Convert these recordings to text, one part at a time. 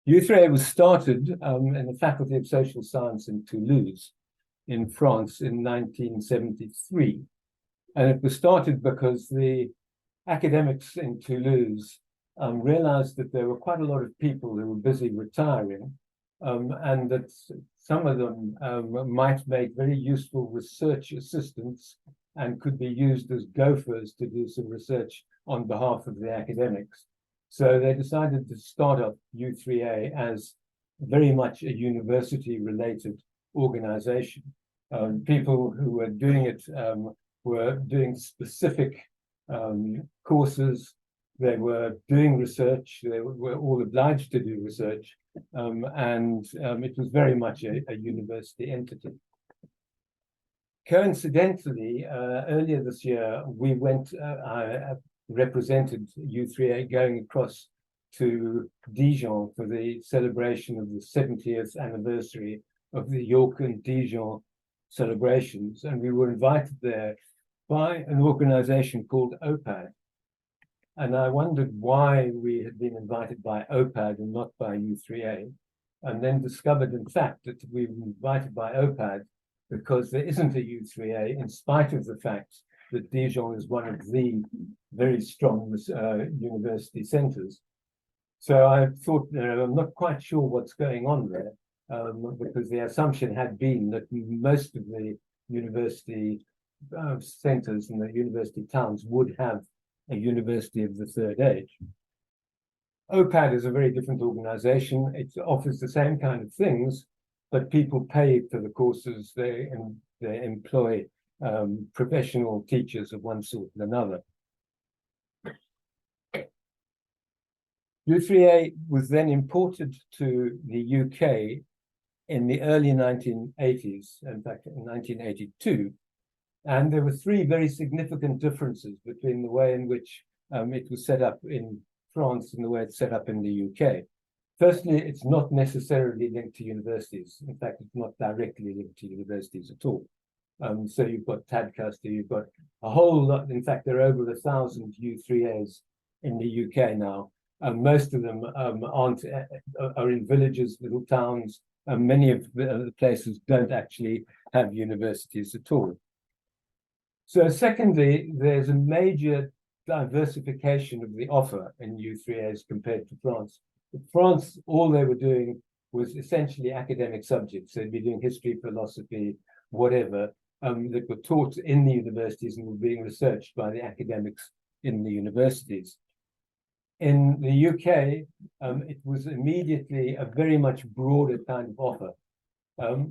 U3a was started in the Faculty of Social Science in Toulouse, in France, in 1973. And it was started because the academics in Toulouse realized that there were quite a lot of people who were busy retiring, and that some of them might make very useful research assistants and could be used as gophers to do some research on behalf of the academics. So they decided to start up U3a as very much a university-related organization. People who were doing it were doing specific courses. They were doing research. They were all obliged to do research, and it was very much a university entity. Coincidentally, earlier this year, we went, I represented U3a going across to Dijon for the celebration of the 70th anniversary of the York and Dijon celebrations. And we were invited there by an organization called OPAD. And I wondered why we had been invited by OPAD and not by U3a, and then discovered, in fact, that we were invited by OPAD because there isn't a U3a, in spite of the fact that Dijon is one of the very strong university centers. So I thought, I'm not quite sure what's going on there, because the assumption had been that most of the university centers and the university towns would have a university of the third age. OPAD is a very different organization. It offers the same kind of things, but people pay for the courses. They employ professional teachers of one sort and another. U3a was then imported to the UK in the early 1980s, in fact, in 1982. And there were three very significant differences between the way in which it was set up in France and the way it's set up in the UK. Firstly, it's not necessarily linked to universities. In fact, it's not directly linked to universities at all. So you've got Tadcaster, you've got a whole lot. In fact, there are over 1,000 U3as in the UK now. Most of them are in villages, little towns. Many of the places don't actually have universities at all. So secondly, there's a major diversification of the offer in U3as compared to France. In France, all they were doing was essentially academic subjects. They'd be doing history, philosophy, whatever, that were taught in the universities and were being researched by the academics in the universities. In the UK, it was immediately a very much broader kind of offer.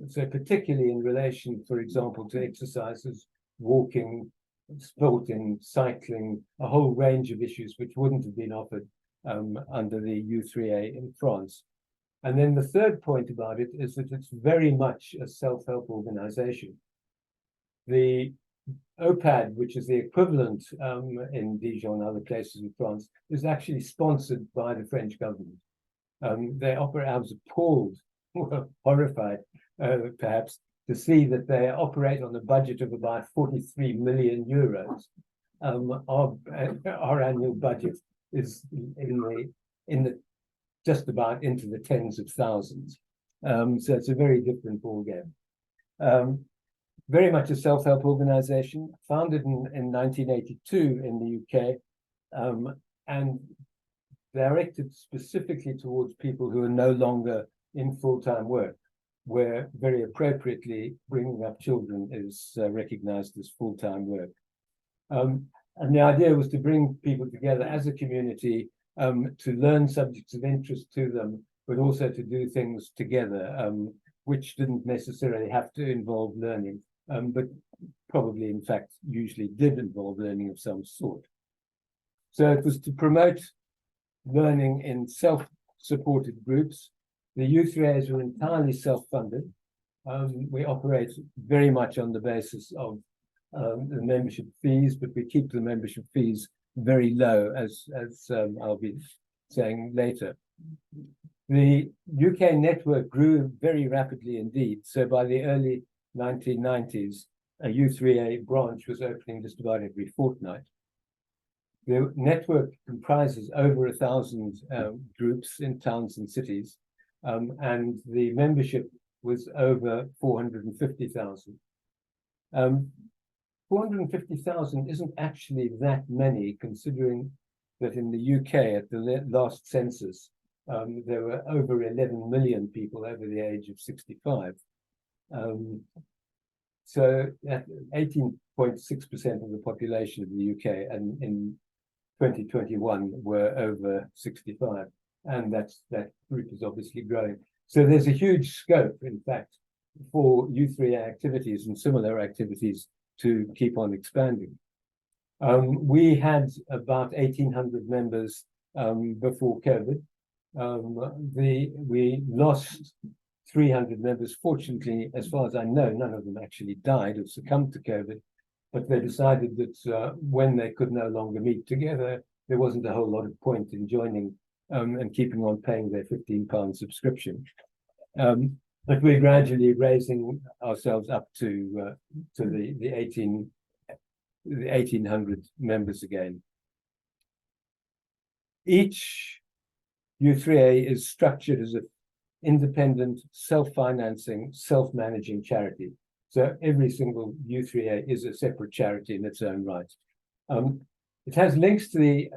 So particularly in relation, for example, to exercises, walking, sporting, cycling, a whole range of issues which wouldn't have been offered under the U3a in France. And then the third point about it is that it's very much a self-help organization. The OPAD, which is the equivalent in Dijon and other places in France, is actually sponsored by the French government. They operate, I was appalled, horrified, perhaps, to see that they operate on a budget of about 43 million euros. Our annual budget is in the just about into the tens of thousands. So it's a very different ballgame. Very much a self-help organization, founded in 1982 in the UK, and directed specifically towards people who are no longer in full-time work, where very appropriately bringing up children is recognized as full-time work. And the idea was to bring people together as a community to learn subjects of interest to them, but also to do things together, which didn't necessarily have to involve learning, but probably, in fact, usually did involve learning of some sort. So it was to promote learning in self-supported groups. The U3as were entirely self-funded. We operate very much on the basis of the membership fees, but we keep the membership fees very low, as I'll be saying later. The UK network grew very rapidly indeed. So by the early 1990s, a U3a branch was opening just about every fortnight. The network comprises over 1,000 groups in towns and cities, and the membership was over 450,000. 450,000 isn't actually that many, considering that in the UK at the last census, there were over 11 million people over the age of 65. So 18.6% of the population of the UK and in 2021 were over 65. And that group is obviously growing. So there's a huge scope, in fact, for u3a activities and similar activities to keep on expanding. We had about 1,800 members before COVID. We lost 300 members. Fortunately, as far as I know, none of them actually died or succumbed to COVID, but they decided that when they could no longer meet together, there wasn't a whole lot of point in joining and keeping on paying their £15 subscription. But we're gradually raising ourselves up to the 1,800 members again. Each u3a is structured as an independent, self-financing, self-managing charity. So every single u3a is a separate charity in its own right. It has links to the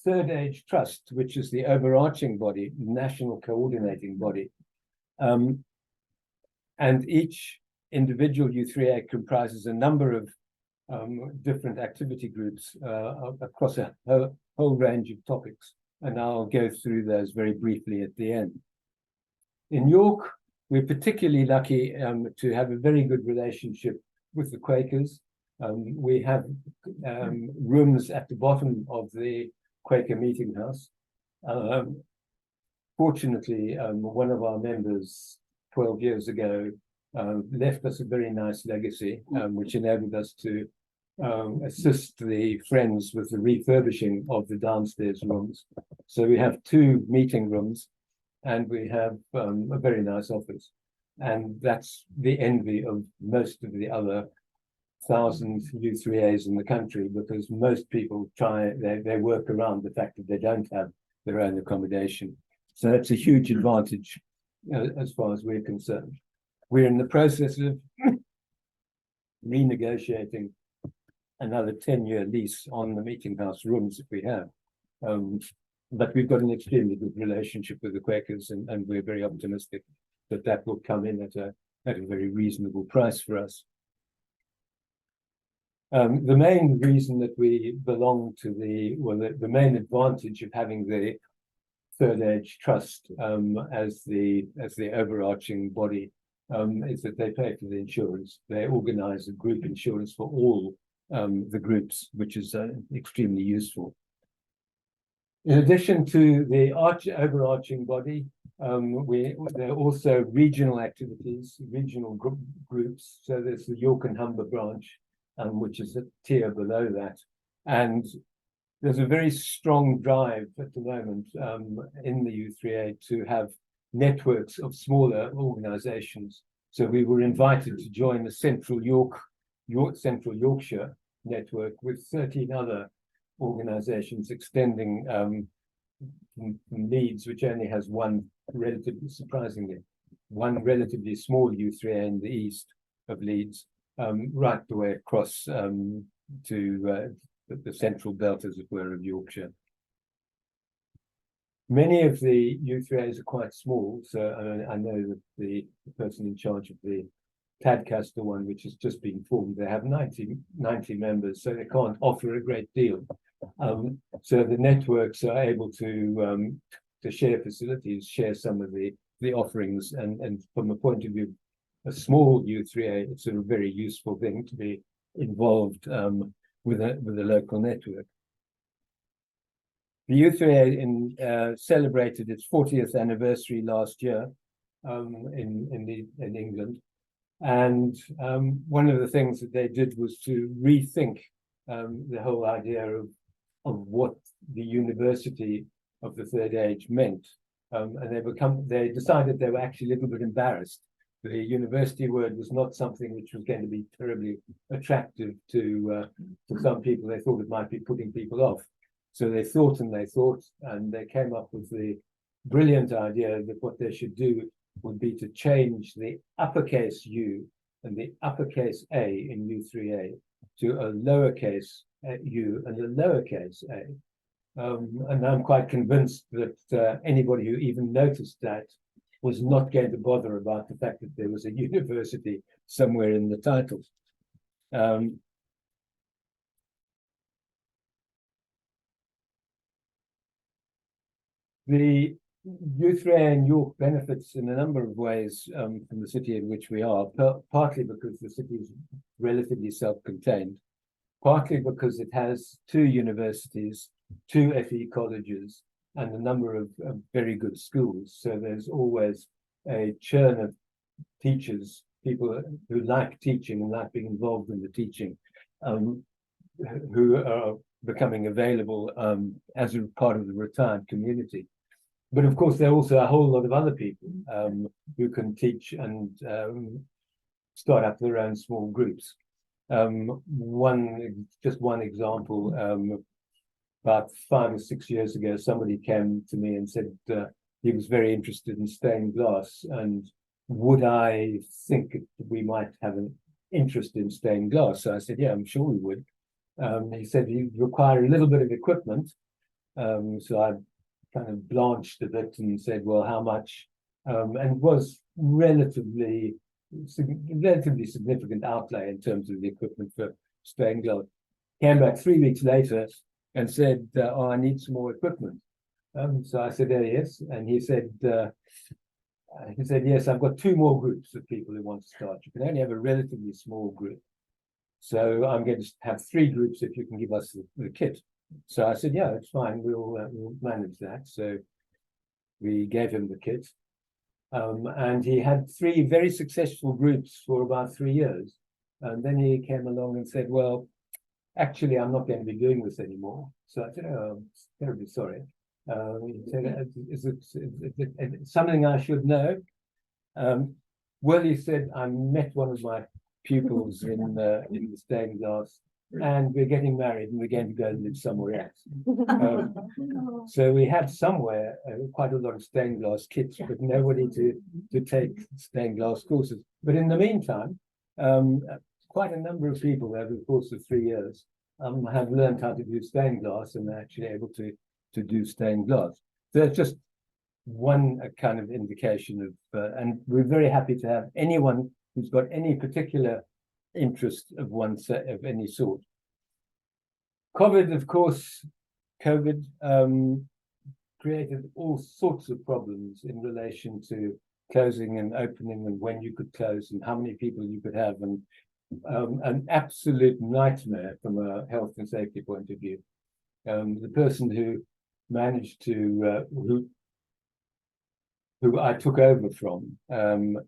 Third Age Trust, which is the overarching body, national coordinating body. And each individual u3a comprises a number of different activity groups across a whole range of topics. And I'll go through those very briefly at the end. In York, we're particularly lucky to have a very good relationship with the Quakers. We have rooms at the bottom of the Quaker meeting house. Fortunately, one of our members 12 years ago left us a very nice legacy, which enabled us to assist the Friends with the refurbishing of the downstairs rooms. So we have 2 meeting rooms and we have a very nice office. And that's the envy of most of the other 1,000 u3as in the country, because most people they work around the fact that they don't have their own accommodation. So that's a huge advantage as far as we're concerned. We're in the process of renegotiating another 10-year lease on the meeting house rooms that we have. But we've got an extremely good relationship with the Quakers, and we're very optimistic that that will come in at a very reasonable price for us. The main reason that we belong to the main advantage of having the Third Age Trust as the overarching body is that they pay for the insurance. They organize a group insurance for all the groups, which is extremely useful. In addition to the overarching body, there are also regional activities, regional groups. So there's the York and Humber branch, which is a tier below that. And there's a very strong drive at the moment in the u3a to have networks of smaller organizations. So we were invited to join the Central Yorkshire network with 13 other organizations extending from Leeds, which only has one relatively small u3a in the east of Leeds, right the way across to the central belt, as it were, of Yorkshire. Many of the u3as are quite small, so I know that the person in charge of the Tadcaster one, which has just been formed, they have 90 members, so they can't offer a great deal. So the networks are able to share facilities, share some of the offerings, and from the point of view of a small u3a, it's a very useful thing to be involved with a local network. The u3a celebrated its 40th anniversary last year in England, and one of the things that they did was to rethink the whole idea of what the university of the Third Age meant, and they decided they were actually a little bit embarrassed. The university word was not something which was going to be terribly attractive to some people. They thought it might be putting people off. So they thought and they came up with the brilliant idea that what they should do would be to change the uppercase U and the uppercase A in U3A to a lowercase u and a lowercase a. And I'm quite convinced that anybody who even noticed that was not going to bother about the fact that there was a university somewhere in the title. The u3a in York benefits in a number of ways from the city in which we are, partly because the city is relatively self-contained, partly because it has 2 universities, 2 FE colleges, and a number of very good schools. So there's always a churn of teachers, people who like teaching and like being involved in the teaching, who are becoming available as a part of the retired community. But of course, there are also a whole lot of other people who can teach and start up their own small groups. Just one example, about 5 or 6 years ago, somebody came to me and said he was very interested in stained glass, and would I think we might have an interest in stained glass? So I said, yeah, I'm sure we would. He said he'd require a little bit of equipment. So I kind of blanched a bit and said, well, how much? And was relatively significant outlay in terms of the equipment for stained glass. Came back 3 weeks later and said, oh, I need some more equipment. So I said, yes. And he said, yes, I've got 2 more groups of people who want to start. You can only have a relatively small group. So I'm going to have 3 groups if you can give us the kit. So I said, yeah, it's fine. We'll manage that. So we gave him the kit. And he had 3 very successful groups for about 3 years. And then he came along and said, well, actually, I'm not going to be doing this anymore. So I said, oh, I'm terribly sorry. He said, is it something I should know? Well, he said, I met one of my pupils in the stained glass, and we're getting married and we're going to go and live somewhere else. So we have somewhere quite a lot of stained glass kits, but nobody to take stained glass courses. But in the meantime, quite a number of people over the course of 3 years have learned how to do stained glass and are actually able to do stained glass. So it's just one kind of indication of, and we're very happy to have anyone who's got any particular interest of of any sort. COVID, of course, created all sorts of problems in relation to closing and opening and when you could close and how many people you could have, and an absolute nightmare from a health and safety point of view. The person who managed to, who I took over from,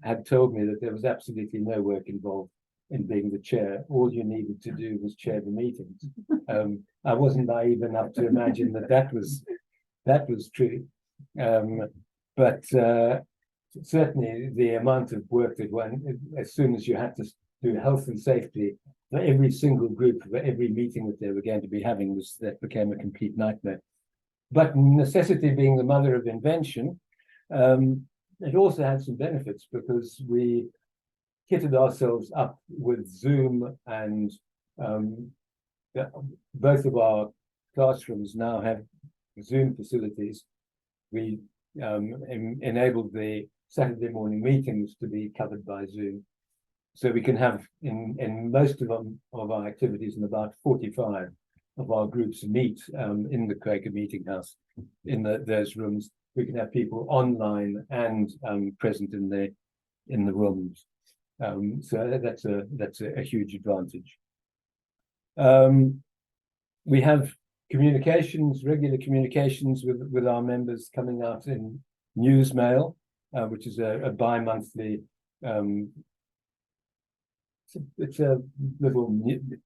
had told me that there was absolutely no work involved in being the chair. All you needed to do was chair the meetings. I wasn't naive enough to imagine that was true. But certainly the amount of work that as soon as you had to do health and safety for every single group, for every meeting that they were going to be having, that became a complete nightmare. But necessity being the mother of invention, it also had some benefits, because we kitted ourselves up with Zoom, and both of our classrooms now have Zoom facilities. We enabled the Saturday morning meetings to be covered by Zoom. So we can have in most of our activities, in about 45 of our groups meet in the Quaker Meeting House, in those rooms. We can have people online and present in the rooms. So that's a huge advantage. We have regular communications with our members coming out in Newsmail, which is a bi-monthly. It's a little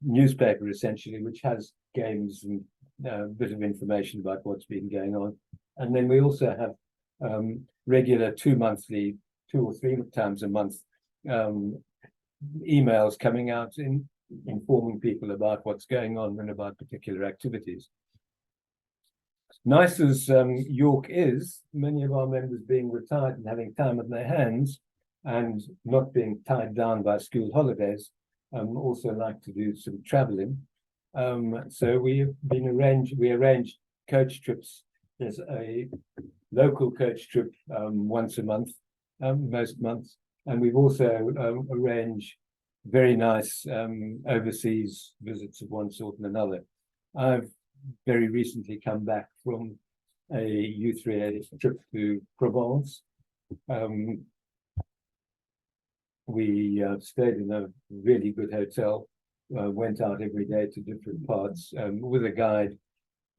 newspaper essentially, which has games and a bit of information about what's been going on. And then we also have regular 2 or 3 times a month emails coming out informing people about what's going on and about particular activities. Nice as York is, many of our members being retired and having time on their hands and not being tied down by school holidays, also like to do some traveling. So we arranged coach trips. There's a local coach trip once a month, most months. And we've also arranged very nice overseas visits of one sort and another. I've very recently come back from a u3a trip to Provence. We stayed in a really good hotel, went out every day to different parts with a guide,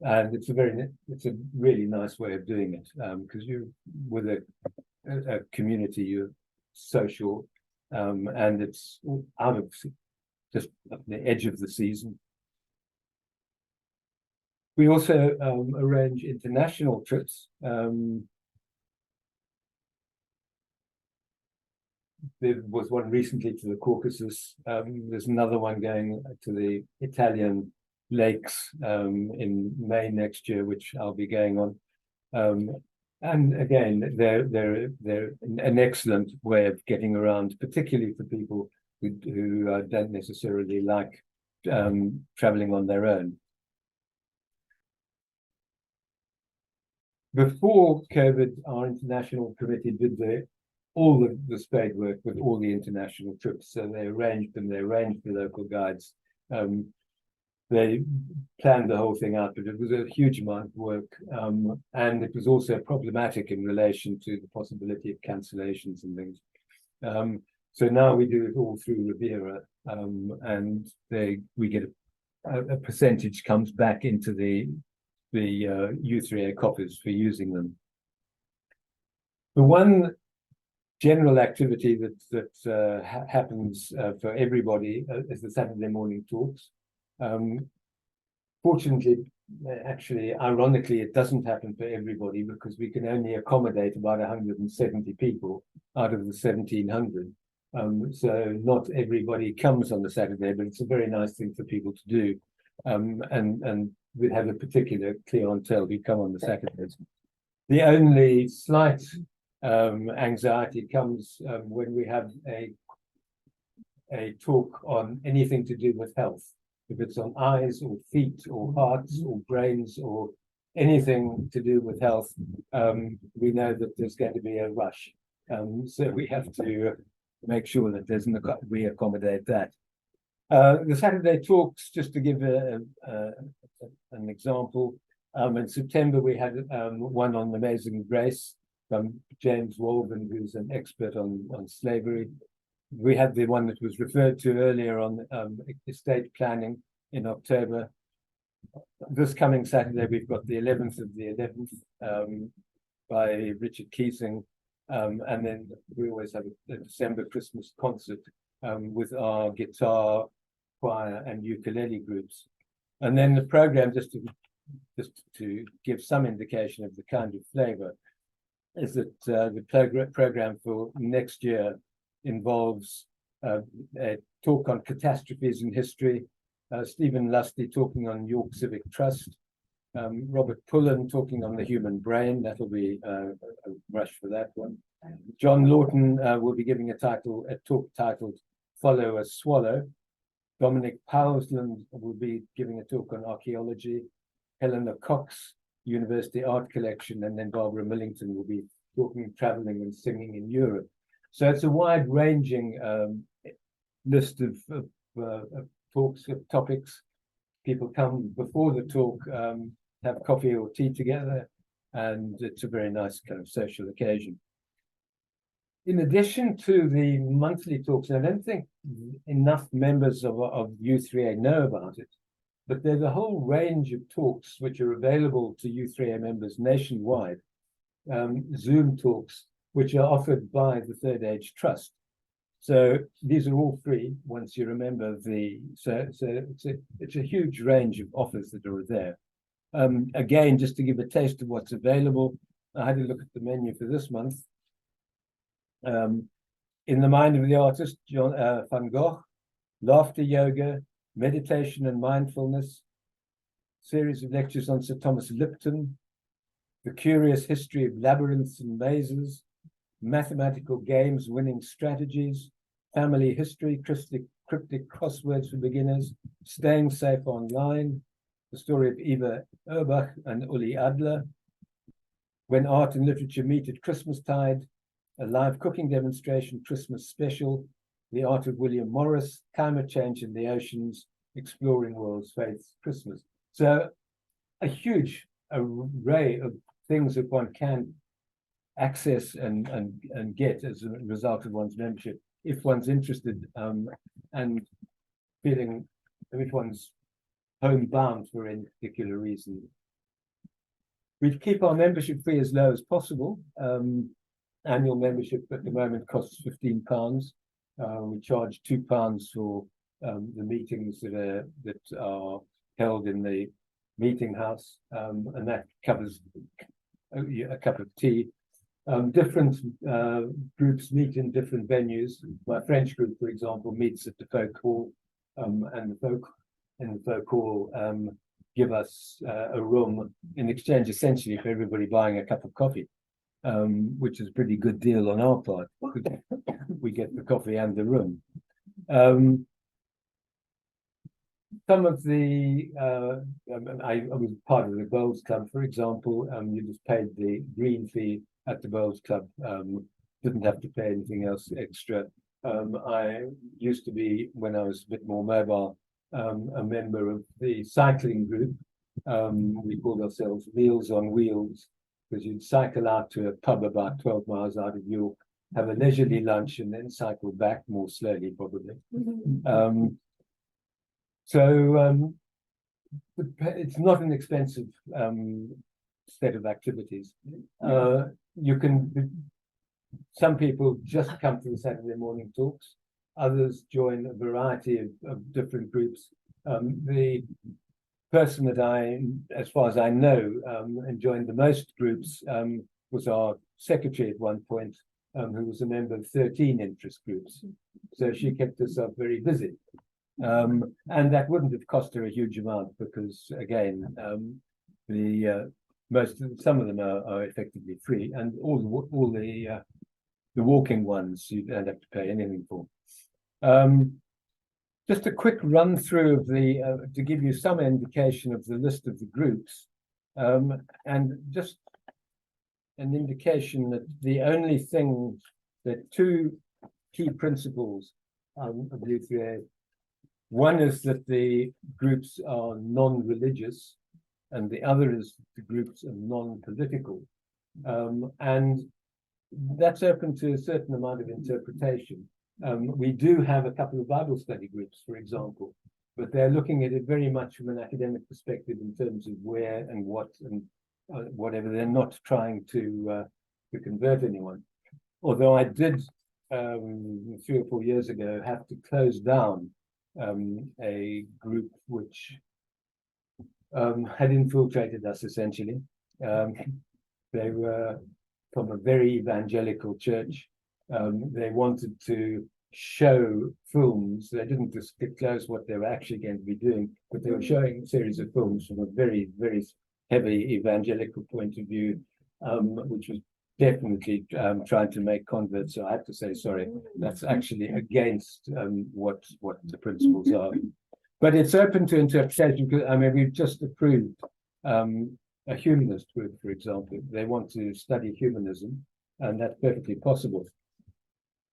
and it's a really nice way of doing it, because you're with a community, you're social, and it's out of just at the edge of the season. We also arrange international trips. There was one recently to the Caucasus. There's another one going to the Italian lakes in May next year, which I'll be going on. And again, they're an excellent way of getting around, particularly for people who don't necessarily like traveling on their own. Before COVID, our international committee did all the spade work with all the international trips. So they arranged them, they arranged the local guides. They planned the whole thing out, but it was a huge amount of work. And it was also problematic in relation to the possibility of cancellations and things. So now we do it all through Riviera, and we get a percentage comes back into the u3a coffers for using them. The one general activity that happens for everybody is the Saturday morning talks. Fortunately, actually, ironically, it doesn't happen for everybody because we can only accommodate about 170 people out of the 1,700. So not everybody comes on the Saturday, but it's a very nice thing for people to do. And we have a particular clientele who come on the Saturdays. The only slight anxiety comes when we have a talk on anything to do with health. If it's on eyes or feet or hearts or brains or anything to do with health, we know that there's going to be a rush. So we have to make sure that we accommodate that. The Saturday talks, just to give an example, in September we had one on Amazing Grace from James Walvin, who's an expert on slavery. We had the one that was referred to earlier on estate planning in October. This coming Saturday, we've got the 11th of the 11th by Richard Keesing. And then we always have a December Christmas concert with our guitar, choir, and ukulele groups. And then the program, just to give some indication of the kind of flavor, is that the program for next year involves a talk on catastrophes in history, Stephen Lusty talking on York Civic Trust, Robert Pullen talking on the human brain. That'll be a rush for that one. John Lawton will be giving a talk titled Follow a Swallow. Dominic Powsland will be giving a talk on archaeology. Helena Cox, University Art Collection, and then Barbara Millington will be talking, traveling and singing in Europe. So it's a wide-ranging list of talks, of topics. People come before the talk, have coffee or tea together, and it's a very nice kind of social occasion. In addition to the monthly talks, I don't think enough members of u3a know about it, but there's a whole range of talks which are available to u3a members nationwide, Zoom talks, which are offered by the Third Age Trust. So these are all free once you're a member of so it's a huge range of offers that are there. Again, just to give a taste of what's available, I had a look at the menu for this month. In the Mind of the Artist, Van Gogh, Laughter Yoga, Meditation and Mindfulness, series of lectures on Sir Thomas Lipton, The Curious History of Labyrinths and Mazes, Mathematical Games, Winning Strategies, Family History, Cryptic Crosswords for Beginners, Staying Safe Online, the story of Eva Erbach and Uli Adler, When Art and Literature Meet at Christmastide, a live cooking demonstration, Christmas special, The Art of William Morris, Climate Change in the Oceans, Exploring World's Faiths, Christmas. So a huge array of things that one can access and get as a result of one's membership, if one's interested and feeling if one's homebound for any particular reason. We keep our membership fee as low as possible. Annual membership at the moment costs £15. We charge £2 for the meetings that are held in the meeting house, and that covers a cup of tea. Different groups meet in different venues. My French group, for example, meets at the Folk Hall, and the Folk Hall give us a room in exchange essentially for everybody buying a cup of coffee, which is a pretty good deal on our part. We get the coffee and the room. Some of the, I was part of the Bowls Club, for example. You just paid the green fee at the Bowls Club, didn't have to pay anything else extra. I used to be, when I was a bit more mobile, a member of the cycling group. We called ourselves Meals on Wheels, because you'd cycle out to a pub about 12 miles out of York, have a leisurely lunch, and then cycle back more slowly, probably. So it's not an expensive set of activities. You can, some people just come to the Saturday morning talks, others join a variety of different groups. The person that as far as I know, joined the most groups was our secretary at one point, who was a member of 13 interest groups. So she kept herself very busy. And that wouldn't have cost her a huge amount because, again, some of them are effectively free, and all the walking ones you don't have to pay anything for. Just a quick run through of to give you some indication of the list of the groups, and just an indication that the only thing, that two key principles of u3a. One is that the groups are non-religious, and the other is the groups are non-political. And that's open to a certain amount of interpretation. We do have a couple of Bible study groups, for example, but they're looking at it very much from an academic perspective in terms of where and what and whatever. They're not trying to convert anyone. Although I did 3 or 4 years ago have to close down a group which had infiltrated us, essentially. They were from a very evangelical church. They wanted to show films. They didn't disclose what they were actually going to be doing, but they were showing a series of films from a very, very heavy evangelical point of view, which was definitely trying to make converts. So I have to say, sorry, that's actually against what the principles are. But it's open to interpretation, because I mean, we've just approved a humanist group, for example. They want to study humanism, and that's perfectly possible.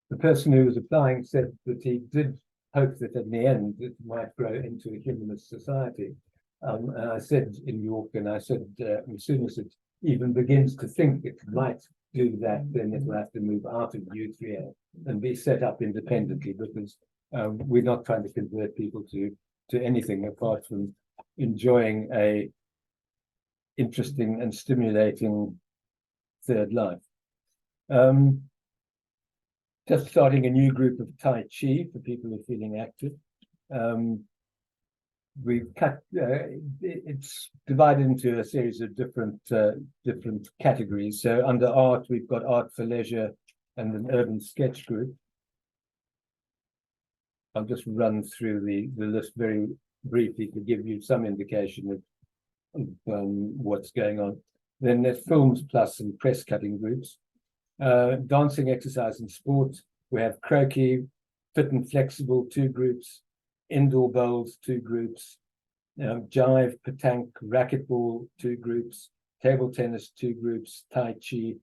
The person who was applying said that he did hope that in the end it might grow into a humanist society. And I said in York, and I said as soon as it even begins to think it might do that, then it will have to move out of u3a and be set up independently, because we're not trying to convert people to anything apart from enjoying a interesting and stimulating third life. Just starting a new group of Tai Chi for people who are feeling active. We've cut, it's divided into a series of different categories. So under art, we've got art for leisure and an urban sketch group. I'll just run through the list very briefly to give you some indication of what's going on. Then there's films plus and press cutting groups. Dancing, exercise and sport. We have croquet, fit and flexible, 2 groups. Indoor bowls, 2 groups. Jive, petanque, racquetball, 2 groups. Table tennis, 2 groups. Tai chi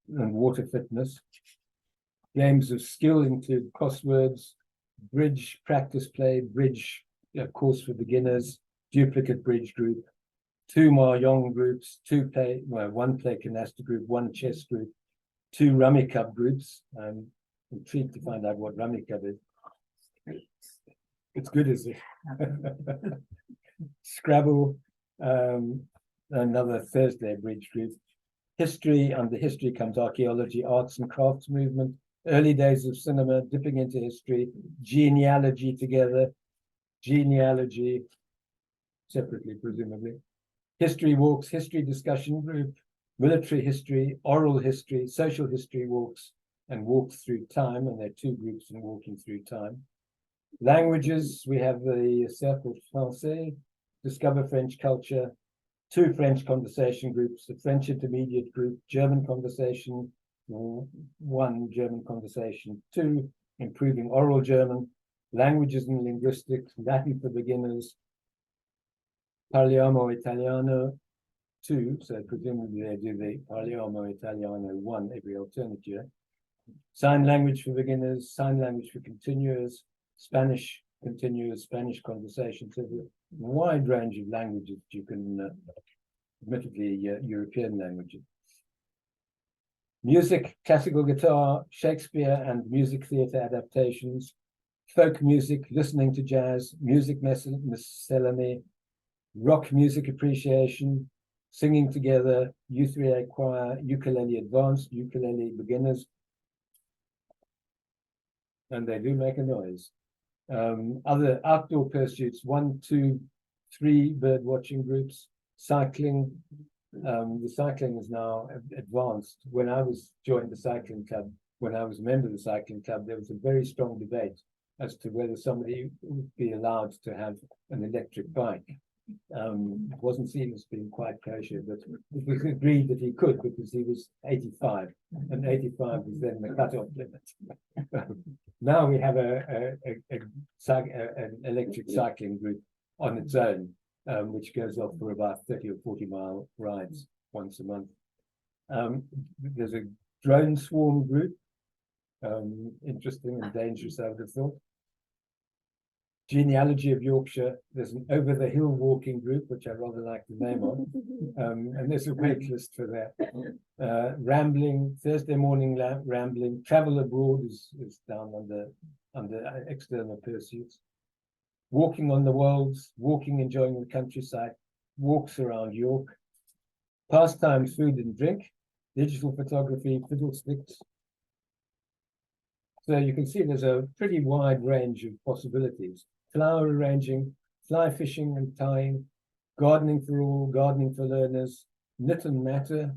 and water fitness. Games of skill include crosswords, bridge, practice play, bridge, course for beginners, duplicate bridge group, 2 mahjong groups, 1 play canasta group, 1 chess group, 2 rummy cup groups. I'm intrigued to find out what rummy cup is. It's good, is it? Scrabble, another Thursday bridge group. History, under history comes archaeology, arts and crafts movement, early days of cinema, dipping into history, genealogy together, genealogy separately, presumably. History walks, history discussion group, military history, oral history, social history walks, and walks through time, and there are 2 groups in walking through time. Languages, we have the Cercle Français, discover French culture, 2 French conversation groups, a French intermediate group, German conversation, 1 German conversation, 2 improving oral German, languages and linguistics, Latin for beginners, Parliamo Italiano, 2, so presumably they do the Parliamo Italiano 1 every alternate year. Sign language for beginners, sign language for continuers, Spanish continuous, Spanish conversation. So a wide range of languages you can, admittedly European languages. Music, classical guitar, Shakespeare and music theatre adaptations, folk music, listening to jazz, music miscellany, rock music appreciation, singing together, u3a choir, ukulele advanced, ukulele beginners, and they do make a noise. Other outdoor pursuits, 1, 2, 3 bird watching groups, cycling. The cycling is now advanced. When I joined the cycling club, when I was a member of the cycling club, there was a very strong debate as to whether somebody would be allowed to have an electric bike. It wasn't seen as being quite kosher, but it was agreed that he could because he was 85, and 85 was then the cutoff limit. Now we have an electric cycling group on its own, which goes off for about 30 or 40 mile rides once a month. There's a drone swarm group, interesting and dangerous, I would have thought. Genealogy of Yorkshire, there's an over the hill walking group, which I rather like the name of, and there's a wait list for that. Rambling, Thursday morning rambling, travel abroad is down under external pursuits. Walking on the wolds, walking, enjoying the countryside, walks around York. Pastimes, food and drink, digital photography, fiddlesticks. So you can see there's a pretty wide range of possibilities. Flower arranging, fly fishing and tying, gardening for all, gardening for learners, knit and natter.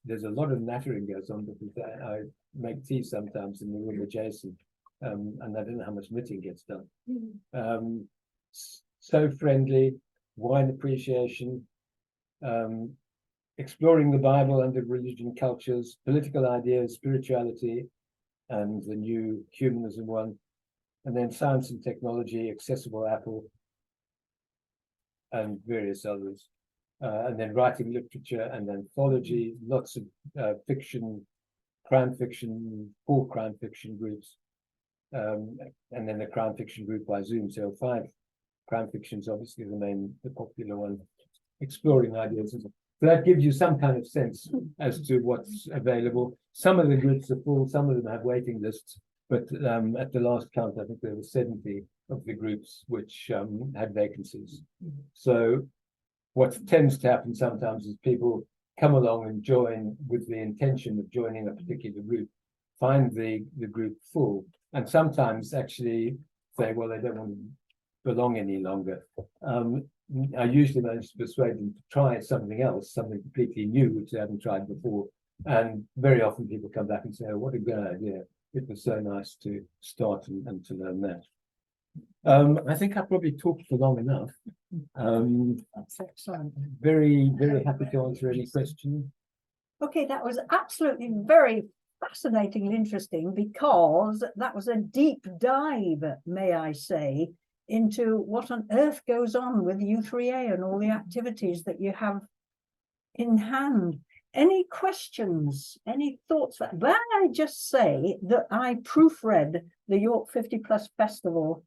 There's a lot of nattering goes on because I make tea sometimes in the room adjacent, and I don't know how much knitting gets done. So friendly, wine appreciation, exploring the Bible under religion cultures, political ideas, spirituality, and the new humanism one, and then science and technology, accessible Apple, and various others. And then writing literature and anthology, lots of fiction, crime fiction, 4 crime fiction groups, and then the crime fiction group by Zoom. So 5 crime fiction is obviously the popular one, exploring ideas. So that gives you some kind of sense as to what's available. Some of the groups are full, some of them have waiting lists, but at the last count, I think there were 70 of the groups which had vacancies. So what tends to happen sometimes is people come along and join with the intention of joining a particular group, find the group full, and sometimes actually say, well, they don't want to belong any longer. I usually manage to persuade them to try something else, something completely new, which they haven't tried before. And very often people come back and say, oh, what a good idea. It was so nice to start and to learn that. I think I probably talked for long enough. That's excellent. Very, very happy to answer any questions. Okay, that was absolutely very fascinating and interesting, because that was a deep dive, may I say, into what on earth goes on with u3a and all the activities that you have in hand. Any questions, any thoughts? May I just say that I proofread the York 50+ Festival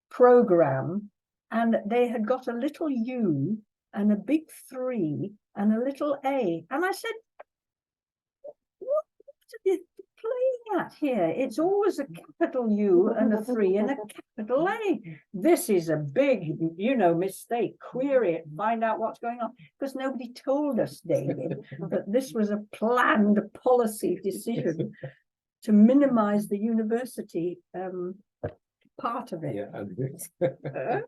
program, and they had got a little U and a big 3 and a little A, and I said, what are you playing at here? It's always a capital U and a 3 and a capital A. This is a big, mistake. Query it, find out what's going on, because nobody told us, David, that this was a planned policy decision to minimize the university part of it. Yeah,